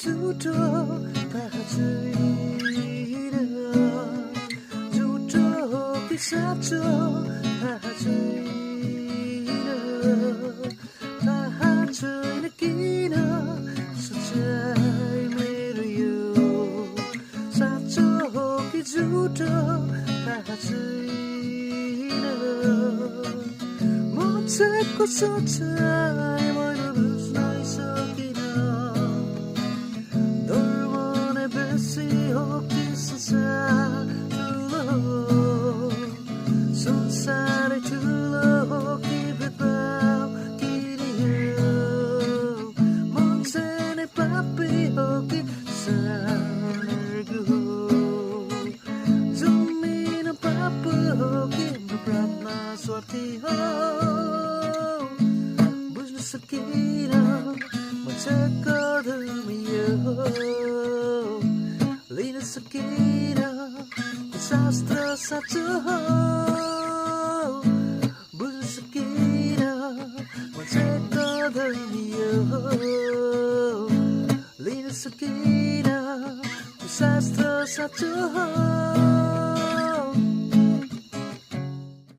झुटो थाहा छैन झुटो हो कि साँचो थाहा छैन किन सोचाइ मेरो यो साँचो हो कि झुटो थाहा छैन म चाहिँ सोचाइ मैले बुझ्नै सकिन धर्म नै बेसी हो कि संसार ठुलो संसारै ठुलो हो कि भेदभाव किन हो मान्छे नै पापी हो कि स्वर्ग हो जमिन पाप हो कि प्रार्थना स्वार्थी हो बुझ्न सकिन म चेको धर्मी हो लिन सकिन शास्त्र साँचो हो बुझ्न सकिन म चेको धर्मी हो लिन सकिन शास्त्र साँचो हो